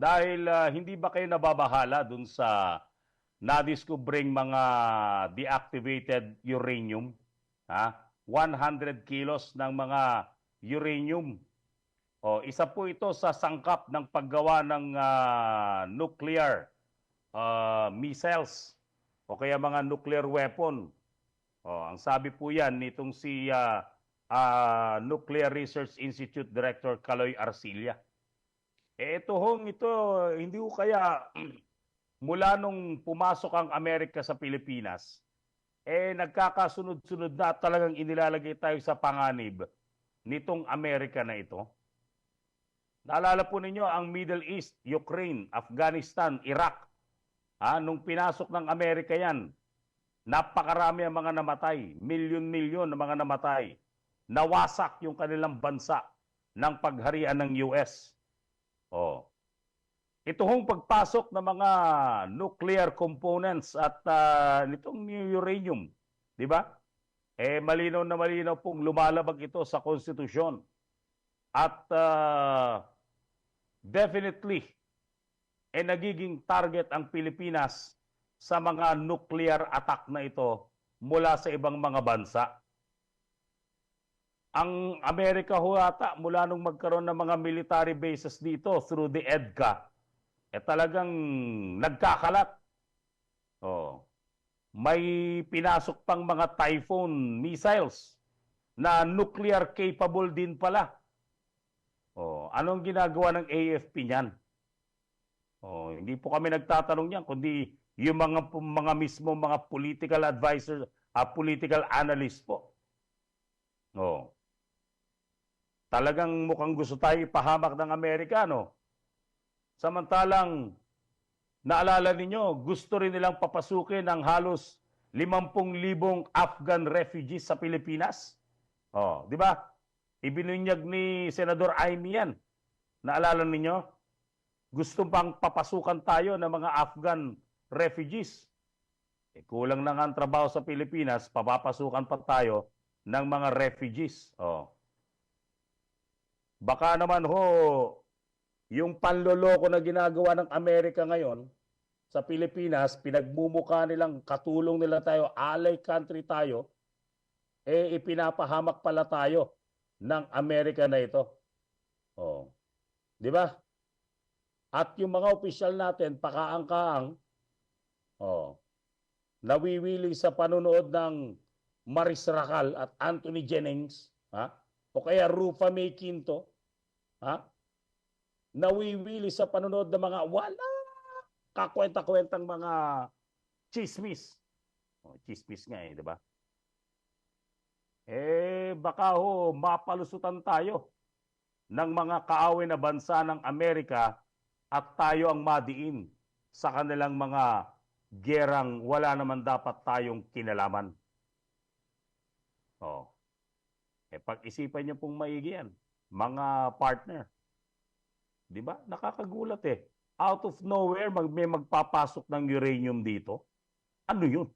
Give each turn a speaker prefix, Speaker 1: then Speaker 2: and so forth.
Speaker 1: Dahil hindi ba kayo nababahala dun sa nadiscovering mga deactivated uranium? Ha? 100 kilos ng mga uranium. O, isa po ito sa sangkap ng paggawa ng nuclear missiles o kaya mga nuclear weapon. O, ang sabi po yan nitong si Nuclear Research Institute Director Caloy Arcilla. Ito, hindi ko kaya mula nung pumasok ang Amerika sa Pilipinas, nagkakasunod-sunod na at talagang inilalagay tayo sa panganib nitong Amerika na ito. Naalala po ninyo ang Middle East, Ukraine, Afghanistan, Iraq. Nung pinasok ng Amerika yan, napakarami ang mga namatay, milyon-milyon na mga namatay. Nawasak yung kanilang bansa ng pagharian ng US. Oh. Ito hong pagpasok ng mga nuclear components at nitong uranium, di ba? Malinaw na malinaw pong lumalabag ito sa konstitusyon. At definitely, nagiging target ang Pilipinas sa mga nuclear attack na ito mula sa ibang mga bansa. Ang Amerika ho ata, mula nung magkaroon ng mga military bases dito through the EDCA, talagang nagkakalat. Oh. May pinasok pang mga Typhoon missiles na nuclear capable din pala. Oh, anong ginagawa ng AFP niyan? Oh, hindi po kami nagtatanong niyan, kundi yung mga mismo mga political advisors, political analyst po. Oh. Talagang mukhang gusto tayo ipahamak ng Amerikano. Samantalang, naalala ninyo, gusto rin nilang papasukin ang halos 50,000 Afghan refugees sa Pilipinas. Oh, di ba? Ibinunyag ni Senador Aimee yan. Naalala ninyo? Gusto pang papasukan tayo ng mga Afghan refugees. Kulang na nga ang trabaho sa Pilipinas, papapasukan pa tayo ng mga refugees. Oh. Baka naman ho, yung panloloko na ginagawa ng Amerika ngayon sa Pilipinas, pinagmumukha nilang katulong nila tayo, ally country tayo, ipinapahamak pala tayo ng Amerika na ito. Oh. Di ba? At yung mga opisyal natin, pakaang-kaang, nawiwili sa panonood ng Maris Racal at Anthony Jennings, o kaya Rufa May Quinto, nawiwili sa panonood ng mga wala kakwenta-kwentang mga chismis. Chismis nga di ba? Baka ho, mapalusutan tayo ng mga kaaway na bansa ng Amerika at tayo ang madiin sa kanilang mga gerang wala naman dapat tayong kinalaman. Oh. Pag-isipan niyo pong maigi yan, mga partner. Di ba? Nakakagulat Out of nowhere, may magpapasok ng uranium dito. Ano yun?